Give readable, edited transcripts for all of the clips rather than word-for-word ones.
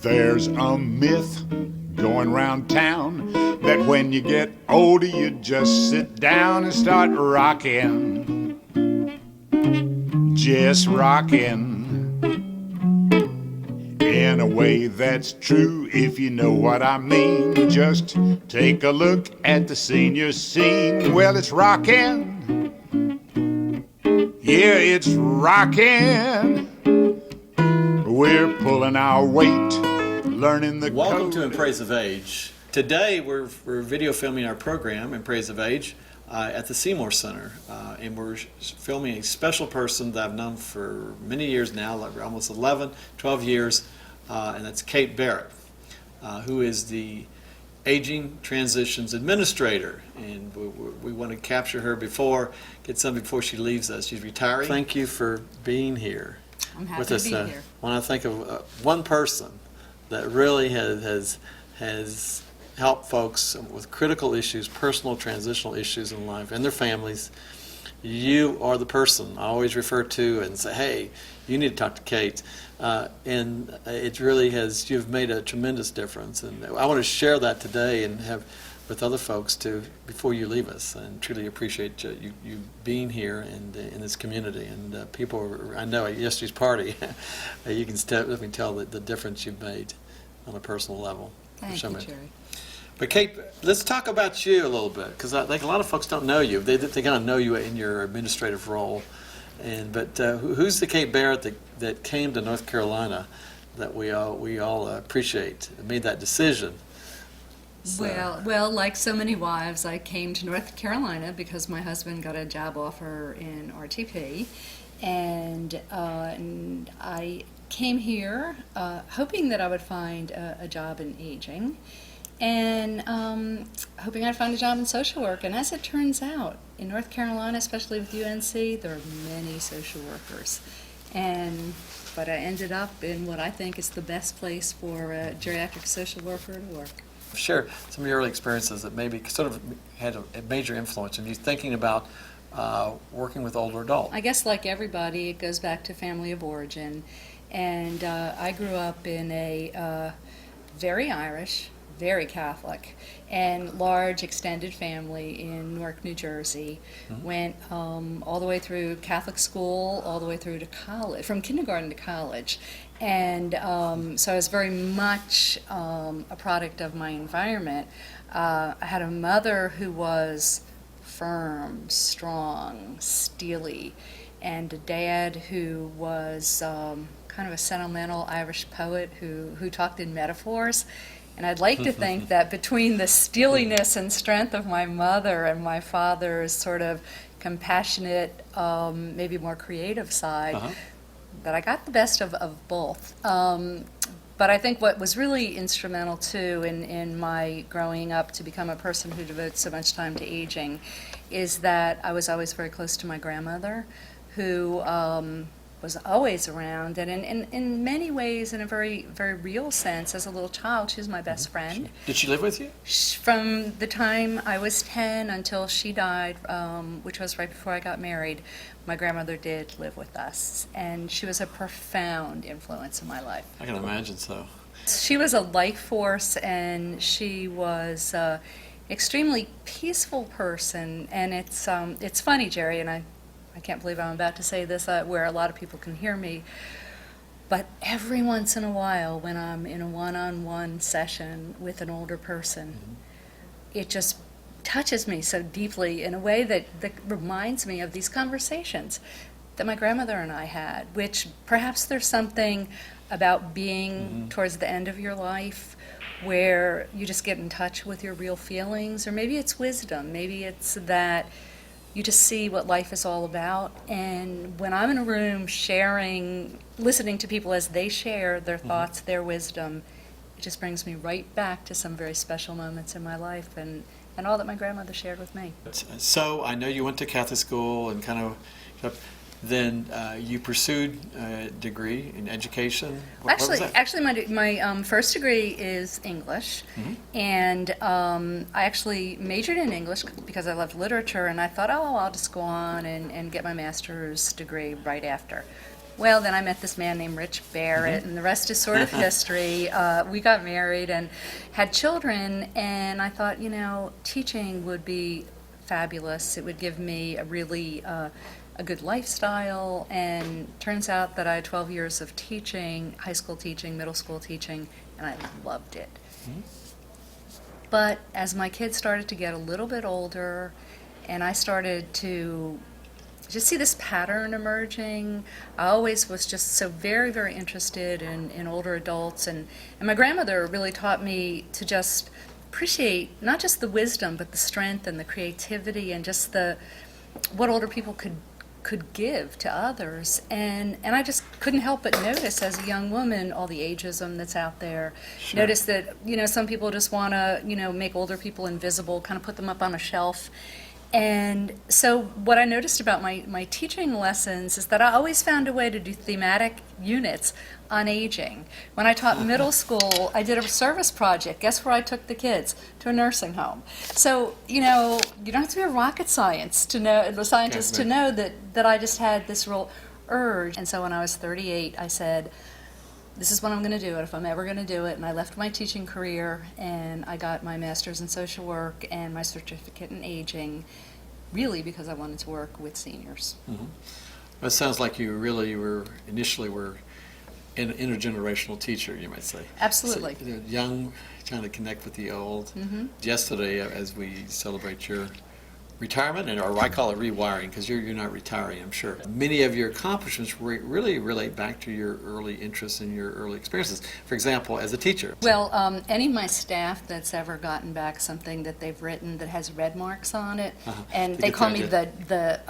There's a myth going round town that when you get older you just sit down and start rocking, just rocking. In a way that's true, if you know what I mean. Just take a look at the senior scene. Well, it's rockin'. Yeah, it's rockin'. We're pulling our weight, learning the Welcome code. to In Praise of Age. Today we're video filming our program, In Praise of Age, at the Seymour Center. And we're filming a special person that I've known for many years now, like almost 11, 12 years. And that's Kate Barrett, who is the Aging Transitions Administrator. And we want to capture her get some before she leaves us. She's retiring. Thank you for being here. I'm happy with to us. be here. When I think of one person that really has helped folks with critical issues, personal transitional issues in life and their families, you are the person I always refer to and say, hey, you need to talk to Kate. And it really you've made a tremendous difference. And I want to share that today and have with other folks too before you leave us, and truly appreciate you being here and in this community. And people, I know at yesterday's party, you can definitely tell the difference you've made on a personal level. Thank you, Jerry. But Kate, let's talk about you a little bit, because I think a lot of folks don't know you. They kind of know you in your administrative role. But who's the Kate Barrett that came to North Carolina that we all appreciate and made that decision? So. Well, like so many wives, I came to North Carolina because my husband got a job offer in RTP, and I came here hoping that I would find a job in aging, and hoping I'd find a job in social work. And as it turns out, in North Carolina, especially with UNC, there are many social workers. But I ended up in what I think is the best place for a geriatric social worker to work. Share some of your early experiences that maybe sort of had a major influence in you thinking about working with older adults. I guess like everybody, it goes back to family of origin. And I grew up in a very Irish, very Catholic, and large extended family in Newark, New Jersey. Mm-hmm. Went all the way through Catholic school, all the way through to college, from kindergarten to college. And so I was very much a product of my environment. I had a mother who was firm, strong, steely, and a dad who was kind of a sentimental Irish poet who talked in metaphors. And I'd like to think that between the steeliness and strength of my mother and my father's sort of compassionate, maybe more creative side, that I got the best of both. But I think what was really instrumental too in my growing up to become a person who devotes so much time to aging is that I was always very close to my grandmother, who was always around, and in many ways, in a very, very real sense, as a little child, she was my best friend. Did she live with you? From the time I was 10 until she died, which was right before I got married, my grandmother did live with us, and she was a profound influence in my life. I can imagine so. She was a life force, and she was an extremely peaceful person, and it's funny, Jerry, and I can't believe I'm about to say this where a lot of people can hear me, but every once in a while when I'm in a one-on-one session with an older person, it just touches me so deeply in a way that reminds me of these conversations that my grandmother and I had, which perhaps there's something about being towards the end of your life where you just get in touch with your real feelings, or maybe it's wisdom, maybe it's that you just see what life is all about. And when I'm in a room listening to people as they share their thoughts, their wisdom, it just brings me right back to some very special moments in my life and all that my grandmother shared with me. So I know you went to Catholic school and then you pursued a degree in education. What was that? Actually, my first degree is English, and I actually majored in English because I loved literature, and I thought, I'll just go on and get my master's degree right after. Well, then I met this man named Rich Barrett, and the rest is sort of history. We got married and had children, and I thought, teaching would be fabulous. It would give me a really a good lifestyle, and turns out that I had 12 years of teaching, high school teaching, middle school teaching, and I loved it. But as my kids started to get a little bit older, and I started to just see this pattern emerging, I always was just so very, very interested in older adults, and my grandmother really taught me to just appreciate not just the wisdom, but the strength and the creativity and just what older people could give to others, and I just couldn't help but notice as a young woman all the ageism that's out there. Sure. Notice that some people just want to make older people invisible, kind of put them up on a shelf. And so what I noticed about my teaching lessons is that I always found a way to do thematic units on aging. When I taught middle school, I did a service project. Guess where I took the kids? To a nursing home. So, you don't have to be a rocket scientist to know that I just had this real urge. And so when I was 38, I said, this is what I'm going to do it if I'm ever going to do it. And I left my teaching career, and I got my master's in social work and my certificate in aging, really because I wanted to work with seniors. Mm-hmm. Well, it sounds like you really initially were an intergenerational teacher, you might say. Absolutely. So, young, trying to connect with the old. Mm-hmm. Yesterday, as we celebrate your retirement, or I call it rewiring, because you're not retiring, I'm sure. Many of your accomplishments really relate back to your early interests and your early experiences. For example, as a teacher. Well, any of my staff that's ever gotten back something that they've written that has red marks on it, and they call me the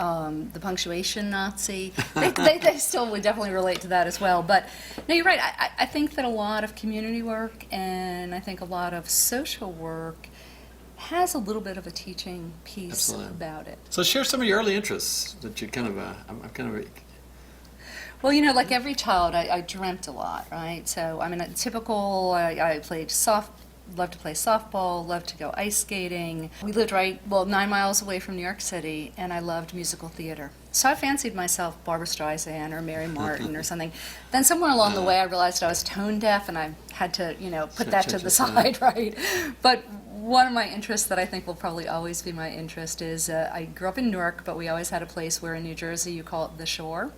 punctuation Nazi. they still would definitely relate to that as well. But no, you're right. I think that a lot of community work and I think a lot of social work has a little bit of a teaching piece about it. So share some of your early interests that you Well, like every child, I dreamt a lot, right? So, I mean, typical, I loved to play softball, loved to go ice skating. We lived 9 miles away from New York City, and I loved musical theater. So I fancied myself Barbra Streisand or Mary Martin or something. Then somewhere along the way, I realized I was tone deaf, and I had to, put that to the side, right? But one of my interests that I think will probably always be my interest is I grew up in Newark, but we always had a place where in New Jersey you call it the shore,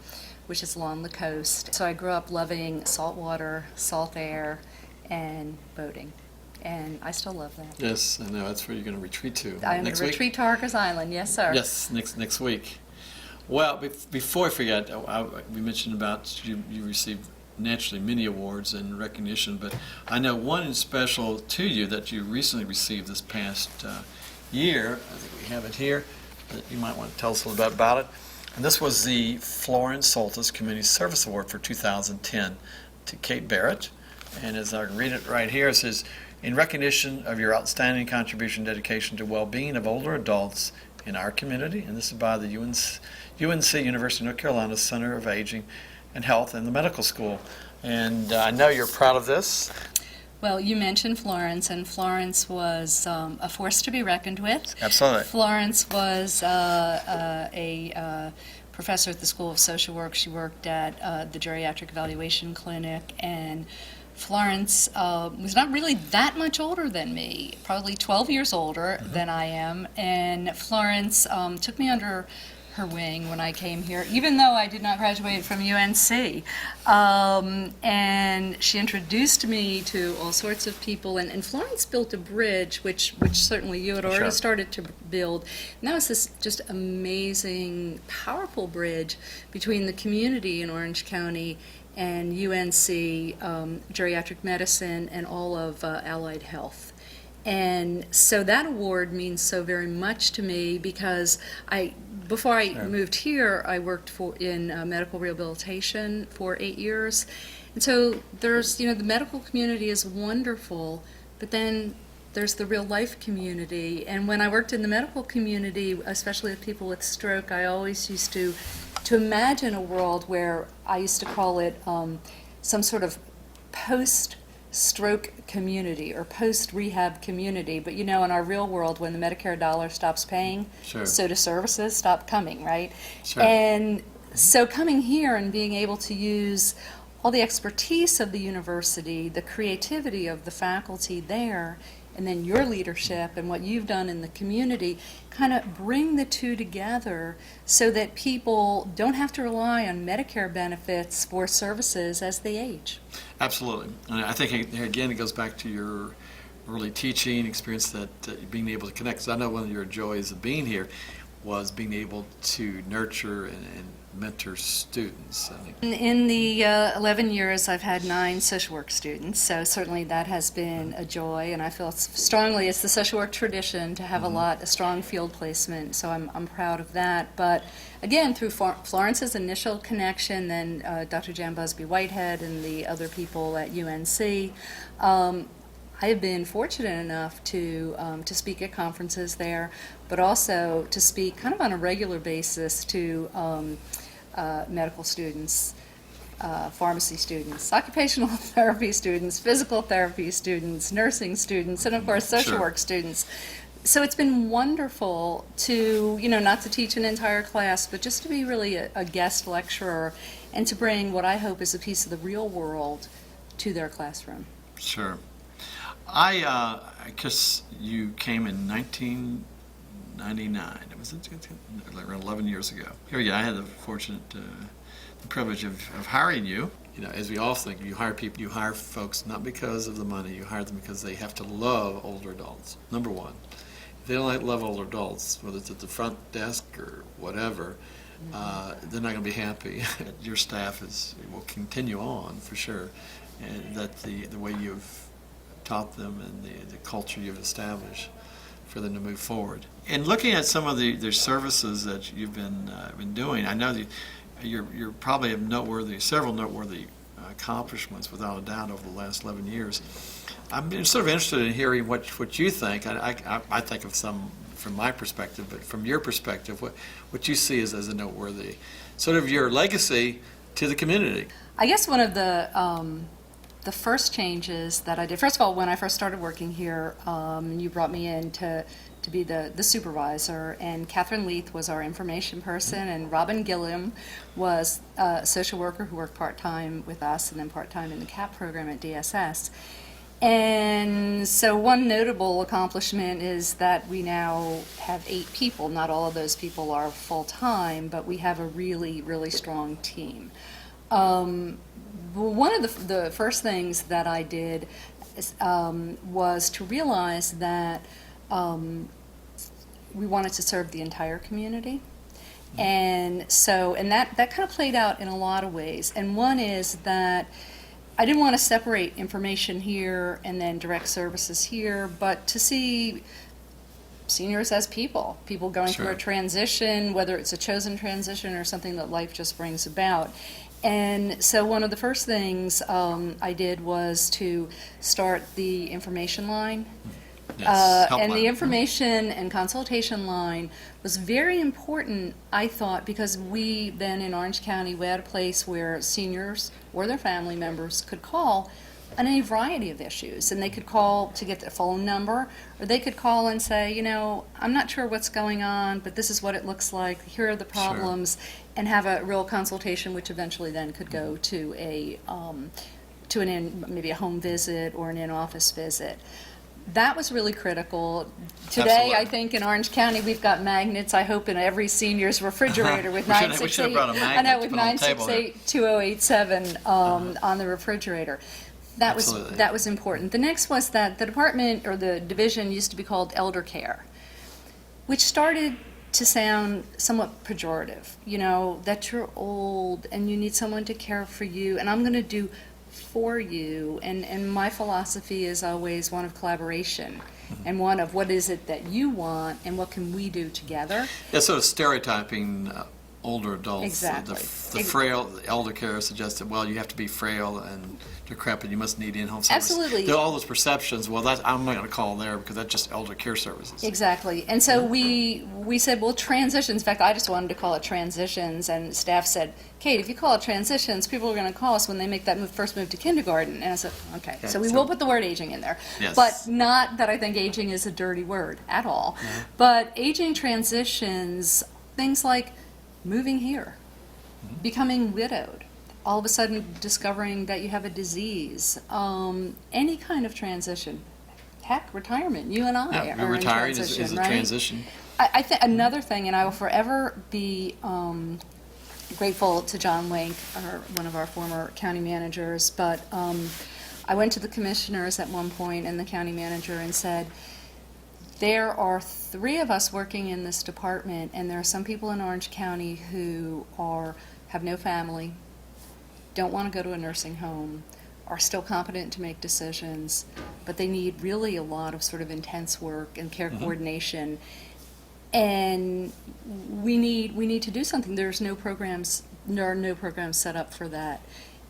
which is along the coast. So I grew up loving salt water, salt air, and boating. And I still love that. Yes, I know. That's where you're going to retreat to. I'm going to retreat to Harker's Island, yes, sir. Yes, next week. Well, before I forget, we mentioned about you received naturally many awards and recognition, but I know one special to you that you recently received this past year. I think we have it here, that you might want to tell us a little bit about it. And this was the Florence Soltis Community Service Award for 2010 to Kate Barrett. And as I read it right here, it says, in recognition of your outstanding contribution and dedication to well-being of older adults in our community, and this is by the UNC University of North Carolina Center of Aging and Health and the Medical School. And I know you're proud of this. Well, you mentioned Florence, and Florence was a force to be reckoned with. Absolutely. Florence was a professor at the School of Social Work. She worked at the Geriatric Evaluation Clinic, and Florence was not really that much older than me, probably 12 years older than I am, and Florence took me under her wing when I came here, even though I did not graduate from UNC. And she introduced me to all sorts of people, and Florence built a bridge, which certainly you had already started to build. And that was this just amazing, powerful bridge between the community in Orange County and UNC, geriatric medicine, and all of allied health. And so that award means so very much to me because before I moved here, I worked in medical rehabilitation for 8 years. And so there's, the medical community is wonderful, but then there's the real life community. And when I worked in the medical community, especially with people with stroke, I always used to imagine a world where I used to call it some sort of post-stroke community or post-rehab community. But in our real world, when the Medicare dollar stops paying, so do services stop coming, right? Sure. And So coming here and being able to use all the expertise of the university, the creativity of the faculty there, and then your leadership and what you've done in the community, kind of bring the two together so that people don't have to rely on Medicare benefits for services as they age. Absolutely. And I think, again, it goes back to your early teaching experience, that being able to connect. So I know one of your joys of being here was being able to nurture and mentor students. In the 11 years, I've had 9 social work students, so certainly that has been a joy, and I feel strongly it's the social work tradition to have a strong field placement, so I'm proud of that. But again, through Florence's initial connection, then Dr. Jan Busby Whitehead and the other people at UNC, I have been fortunate enough to speak at conferences there, but also to speak kind of on a regular basis to medical students, pharmacy students, occupational therapy students, physical therapy students, nursing students, and of course social work students. So it's been wonderful to, not to teach an entire class, but just to be really a guest lecturer and to bring what I hope is a piece of the real world to their classroom. Sure. I guess you came in 1999. It was around 11 years ago. Here, I had the fortunate, the privilege of hiring you. As we all think, you hire people, you hire folks not because of the money. You hire them because they have to love older adults. Number one, if they don't love older adults, whether it's at the front desk or whatever, they're not going to be happy. Your staff will continue on for sure, and that the way you've taught them and the culture you've established for them to move forward. And looking at some of the services that you've been doing, I know that you're probably have several noteworthy accomplishments without a doubt over the last 11 years. I'm sort of interested in hearing what you think. I think of some from my perspective, but from your perspective, what you see as a noteworthy, sort of your legacy to the community. I guess one of the first changes that I did, first of all, when I first started working here, you brought me in to be the supervisor, and Catherine Leith was our information person, and Robin Gilliam was a social worker who worked part-time with us and then part-time in the CAP program at DSS. And so one notable accomplishment is that we now have 8 people. Not all of those people are full-time, but we have a really, really strong team. One of the first things that I did was to realize that we wanted to serve the entire community. And that kind of played out in a lot of ways. And one is that I didn't want to separate information here and then direct services here, but to see seniors as people going through a transition, whether it's a chosen transition or something that life just brings about. And so one of the first things I did was to start the information line. And the information and consultation line was very important, I thought, because we then in Orange County, we had a place where seniors or their family members could call on any variety of issues. And they could call to get their phone number, or they could call and say, I'm not sure what's going on, but this is what it looks like. Here are the problems, and have a real consultation, which eventually then could go to maybe a home visit or an in-office visit. That was really critical. Today, Absolutely. I think in Orange County, we've got magnets, I hope, in every senior's refrigerator with 968-2087 on the refrigerator. That was important. The next was that the department or the division used to be called elder care, which started to sound somewhat pejorative, that you're old and you need someone to care for you, and I'm going to do for you. And my philosophy is always one of collaboration and one of what is it that you want and what can we do together. Yeah, sort of stereotyping older adults. Exactly. The frail, the elder care suggested, well, you have to be frail and decrepit, you must need in-home services. Absolutely. There are all those perceptions, well, I'm not going to call there because that's just elder care services. Exactly. And so we said, well, transitions, in fact, I just wanted to call it transitions, and staff said, Kate, if you call it transitions, people are going to call us when they make that first move to kindergarten. And I said, okay, so we will put the word aging in there. Yes. But not that I think aging is a dirty word at all. Yeah. But aging transitions, things like moving here, becoming widowed, all of a sudden discovering that you have a disease, any kind of transition. Heck, retirement. You and I are in retiring transition, is a right? transition. I think another thing, and I will forever be grateful to John Link, one of our former county managers, but I went to the commissioners at one point and the county manager and said, there are 3 of us working in this department, and there are some people in Orange County who have no family, don't want to go to a nursing home, are still competent to make decisions, but they need really a lot of sort of intense work and care coordination. And we need to do something. There are no programs set up for that.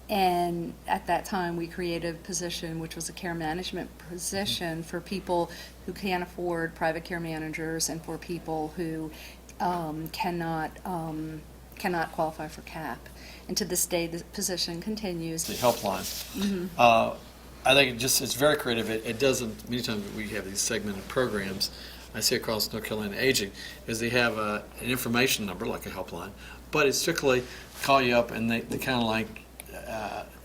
And at that time, we created a position which was a care management position for people who can't afford private care managers and for people who cannot qualify for CAP. And to this day, the position continues. The helpline. I think it's very creative. It doesn't, many times we have these segmented programs, I see across North Carolina Aging, is they have an information number, like a helpline, but it's strictly call you up and they kind of like,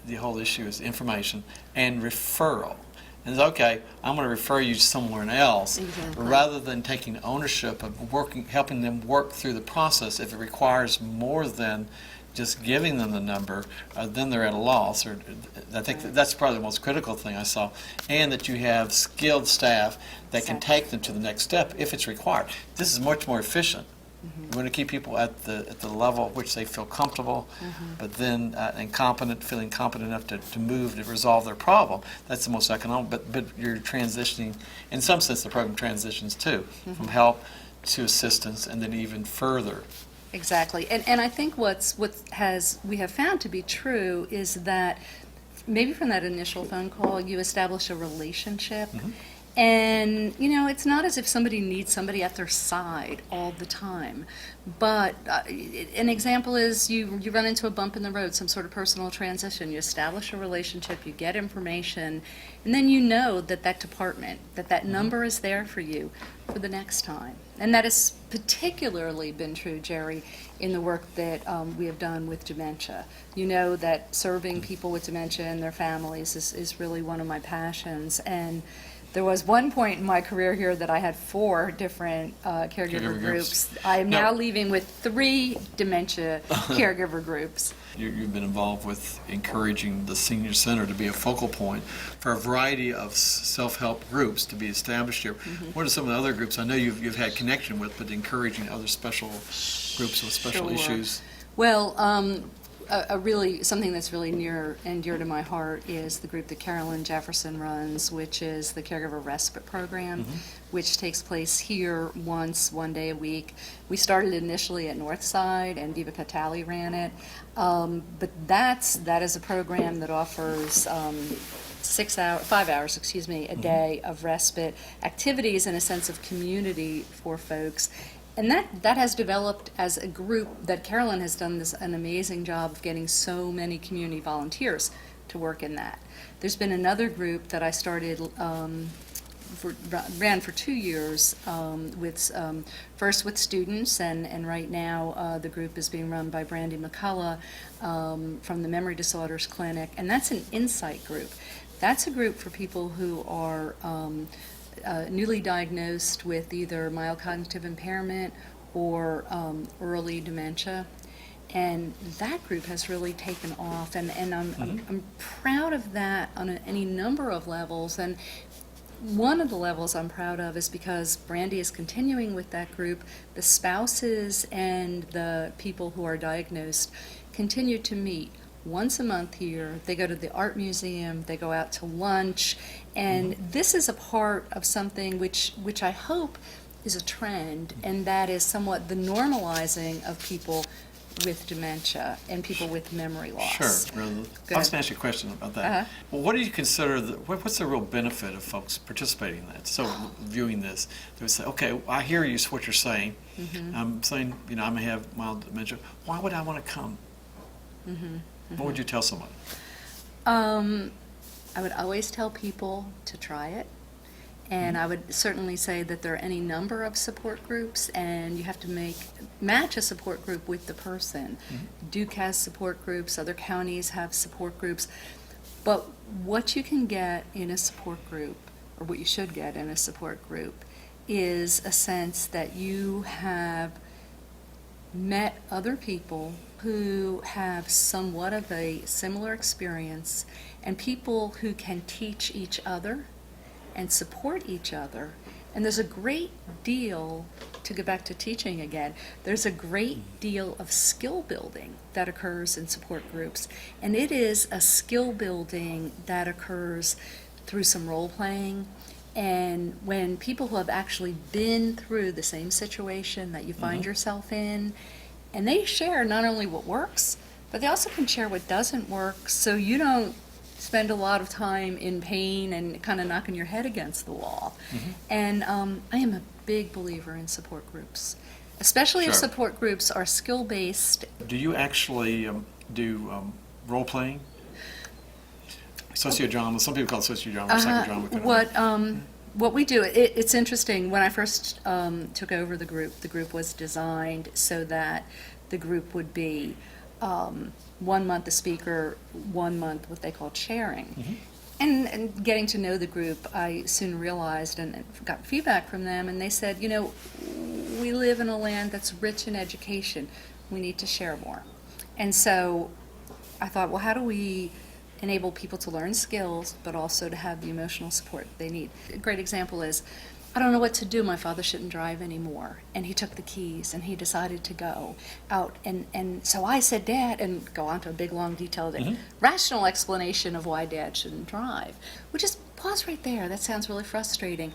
the whole issue is information and referral. And it's okay, I'm going to refer you somewhere else, Exactly. rather than taking ownership of helping them work through the process. If it requires more than just giving them the number, then they're at a loss. Or I think that's probably the most critical thing I saw, and that you have skilled staff that can take them to the next step if it's required. This is much more efficient. We want to keep people at the level at which they feel comfortable, but then and competent, feeling competent enough to move to resolve their problem. That's the most economic. But you're transitioning, in some sense, the program transitions too, from help to assistance, and then even further. Exactly. And I think we have found to be true is that maybe from that initial phone call, you establish a relationship. And, it's not as if somebody needs somebody at their side all the time. But an example is you run into a bump in the road, some sort of personal transition. You establish a relationship, you get information, and then you know that department, that number is there for you for the next time. And that has particularly been true, Jerry, in the work that we have done with dementia. You know that serving people with dementia and their families is really one of my passions. And there was one point in my career here that I had 4 different caregiver groups. I am now leaving with 3 dementia caregiver groups. You've been involved with encouraging the Senior Center to be a focal point for a variety of self-help groups to be established here. What are some of the other groups I know you've had connection with, but encouraging other special groups with special issues? Well, something that's really near and dear to my heart is the group that Carolyn Jefferson runs, which is the Caregiver Respite Program, which takes place here one day a week. We started initially at Northside, and Viva Catali ran it, but that is a program that offers 5 hours, a day of respite activities and a sense of community for folks. And that has developed as a group that Carolyn has done an amazing job of getting so many community volunteers to work in that. There's been another group that I started, ran for 2 years, first with students, and right now the group is being run by Brandy McCullough from the Memory Disorders Clinic, and that's an insight group. That's a group for people who are newly diagnosed with either mild cognitive impairment or early dementia, and that group has really taken off, and I'm proud of that on any number of levels. And one of the levels I'm proud of is because Brandy is continuing with that group. The spouses and the people who are diagnosed continue to meet once a month here. They go to the art museum, they go out to lunch, and this is a part of something which I hope is a trend, and that is somewhat the normalizing of people with dementia and people with memory loss. Sure. I was going to ask you a question about that. Well, what do you consider, what's the real benefit of folks participating in that? So viewing this, they would say, okay, I hear you, what you're saying. I'm saying, I may have mild dementia. Why would I want to come? What would you tell someone? I would always tell people to try it, And I would certainly say that there are any number of support groups, and you have to match a support group with the person. Duke has support groups, other counties have support groups. But what you can get in a support group, or what you should get in a support group, is a sense that you have met other people who have somewhat of a similar experience, and people who can teach each other and support each other. And there's a great deal, to go back to teaching again, there's a great deal of skill building that occurs in support groups. And it is a skill building that occurs through some role playing. And when people who have actually been through the same situation that you find yourself in, and they share not only what works, but they also can share what doesn't work, so you don't spend a lot of time in pain and kind of knocking your head against the wall. And I am a big believer in support groups, especially if Sure. support groups are skill-based. Do you actually do role playing? Sociodrama. Some people call it sociodrama or psychodrama. Kind of thing. What we do, it's interesting, when I first took over the group was designed so that the group would be 1 month the speaker, 1 month what they called sharing. And getting to know the group, I soon realized and got feedback from them, and they said, we live in a land that's rich in education. We need to share more. And so I thought, well, how do we enable people to learn skills, but also to have the emotional support they need? A great example is, I don't know what to do. My father shouldn't drive anymore. And he took the keys and he decided to go out. And so I said, Dad, and go on to a big, long, detailed, rational explanation of why Dad shouldn't drive. We just pause right there. That sounds really frustrating.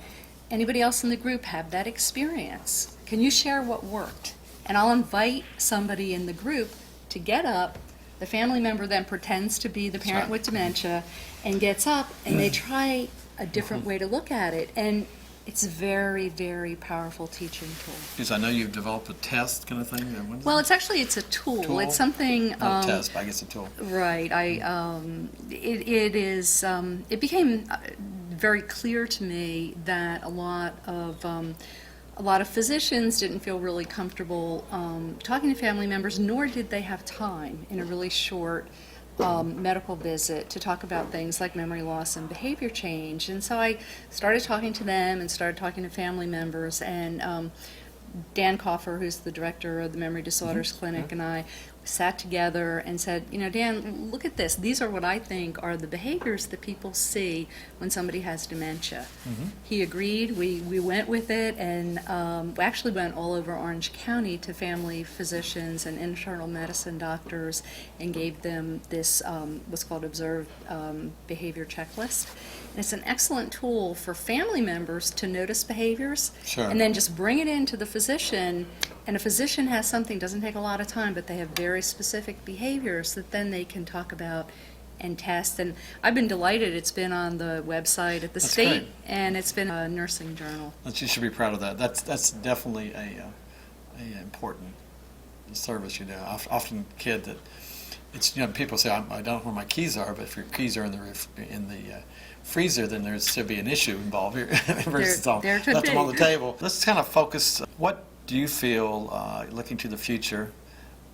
Anybody else in the group have that experience? Can you share what worked? And I'll invite somebody in the group to get up. The family member then pretends to be the parent with dementia and gets up, and they try a different way to look at it. And it's a very, very powerful teaching tool. Because I know you've developed a test kind of thing. What is Well, it? it's a tool. Tool? It's something. Not a test, but I guess a tool. Right. It became very clear to me that a lot of physicians didn't feel really comfortable talking to family members, nor did they have time in a really short medical visit to talk about things like memory loss and behavior change. And so I started talking to them and started talking to family members, and Dan Coffer, who's the director of the Memory Disorders Clinic, and I sat together and said, Dan, look at this. These are what I think are the behaviors that people see when somebody has dementia. He agreed. We went with it, and we actually went all over Orange County to family physicians and internal medicine doctors and gave them this what's called observed behavior checklist. And it's an excellent tool for family members to notice behaviors and then just bring it into the physician. And a physician has something, doesn't take a lot of time, but they have very specific behaviors that then they can talk about and test. And I've been delighted. It's been on the website at the That's state, great. and it's been a nursing journal. You should be proud of that. That's definitely a important service you do. I often kid that it's people say I don't know where my keys are, but if your keys are in the freezer, then there's should be an issue involved here. Versus There could left them be. on the table. Let's kind of focus. What do you feel looking to the future?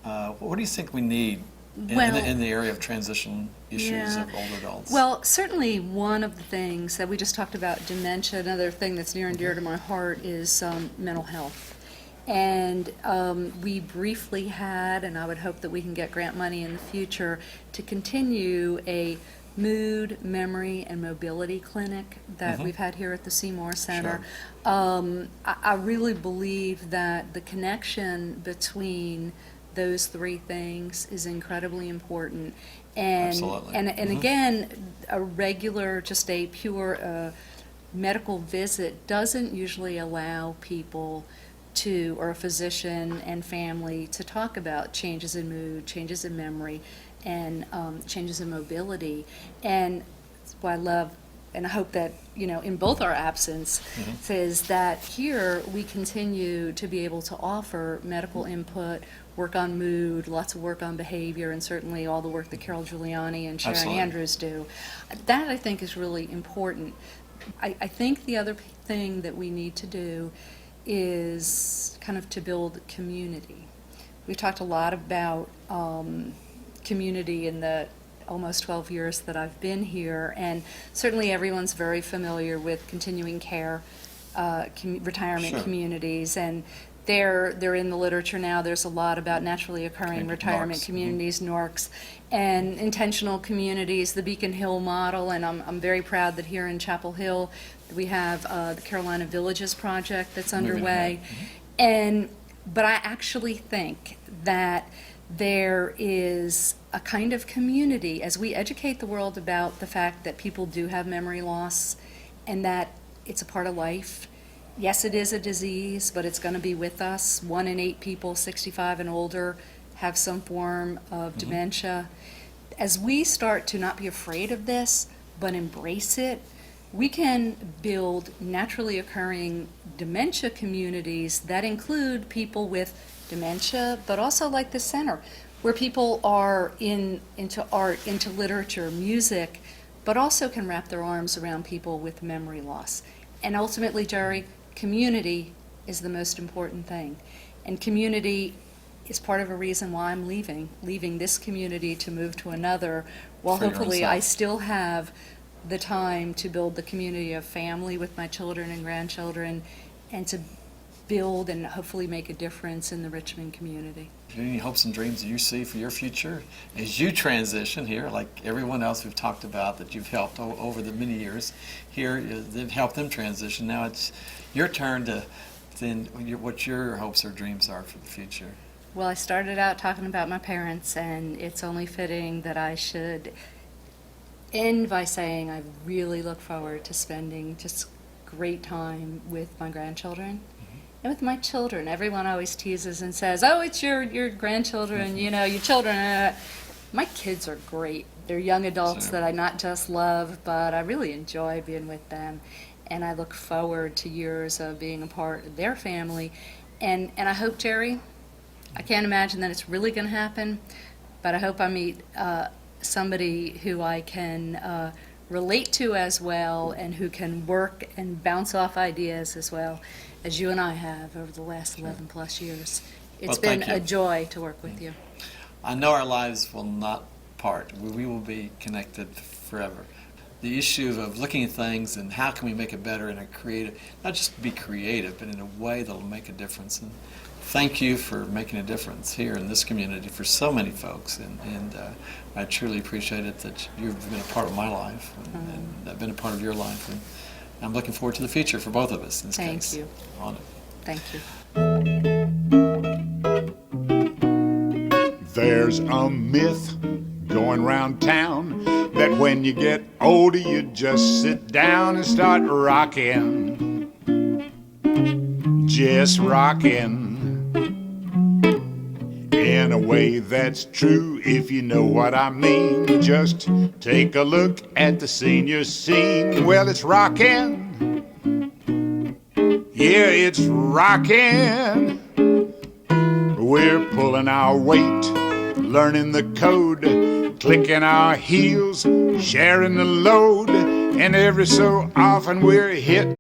What do you think we need in the area of transition issues of older adults? Well, certainly one of the things that we just talked about, dementia, another thing that's near and dear to my heart is mental health. And we briefly had, and I would hope that we can get grant money in the future, to continue a mood, memory, and mobility clinic that we've had here at the Seymour Center. I really believe that the connection between those three things is incredibly important. And, Absolutely. And again, a regular, just a pure medical visit doesn't usually allow people to, or a physician and family, to talk about changes in mood, changes in memory, and changes in mobility. And that's why I love, and I hope that, in both our absence, is that here we continue to be able to offer medical input, work on mood, lots of work on behavior, and certainly all the work that Carol Giuliani and Sharon Absolutely. Andrews do. That, I think, is really important. I think the other thing that we need to do is kind of to build community. We've talked a lot about community in the almost 12 years that I've been here, and certainly everyone's very familiar with continuing care retirement Sure. communities, and they're in the literature now. There's a lot about naturally occurring retirement NORCs. communities, NORCs, and intentional communities, the Beacon Hill model, and I'm very proud that here in Chapel Hill we have the Carolina Villages project that's Moving underway. ahead. But I actually think that there is a kind of community as we educate the world about the fact that people do have memory loss and that it's a part of life. Yes, it is a disease, but it's going to be with us. 1 in 8 people 65 and older have some form of dementia. As we start to not be afraid of this, but embrace it, we can build naturally occurring dementia communities that include people with dementia, but also like the center, where people are into art, into literature, music, but also can wrap their arms around people with memory loss. And ultimately, Jerry, community is the most important thing. And community is part of a reason why I'm leaving this community to move to another, while For your own hopefully self. I still have the time to build the community of family with my children and grandchildren, and to build and hopefully make a difference in the Richmond community. Any hopes and dreams that you see for your future as you transition here, like everyone else we've talked about that you've helped over the many years here, they've helped them transition. Now it's your turn to then what your hopes or dreams are for the future. Well, I started out talking about my parents, and it's only fitting that I should end by saying I really look forward to spending just great time with my grandchildren and with my children. Everyone always teases and says, "Oh, it's your grandchildren, you know, your children." My kids are great. They're young adults Sure. that I not just love, but I really enjoy being with them. And I look forward to years of being a part of their family. And I hope, Jerry, I can't imagine that it's really going to happen, but I hope I meet somebody who I can relate to as well, and who can work and bounce off ideas as well as you and I have over the last 11 plus years. It's Well, been thank you. a joy to work with you. I know our lives will not part. We will be connected forever. The issue of looking at things and how can we make it better in a creative, not just be creative, but in a way that will make a difference. And thank you for making a difference here in this community for so many folks. And I truly appreciate it that you've been a part of my life, and I've been a part of your life. And I'm looking forward to the future for both of us in this Thank case. you. On it. Thank you. There's a myth going round town that when you get older you just sit down and start rocking, just rocking. In a way that's true, if you know what I mean. Just take a look at the senior scene. Well, it's rocking. Yeah, it's rocking. We're pulling our weight, learning the code, clicking our heels, sharing the load, and every so often we're hit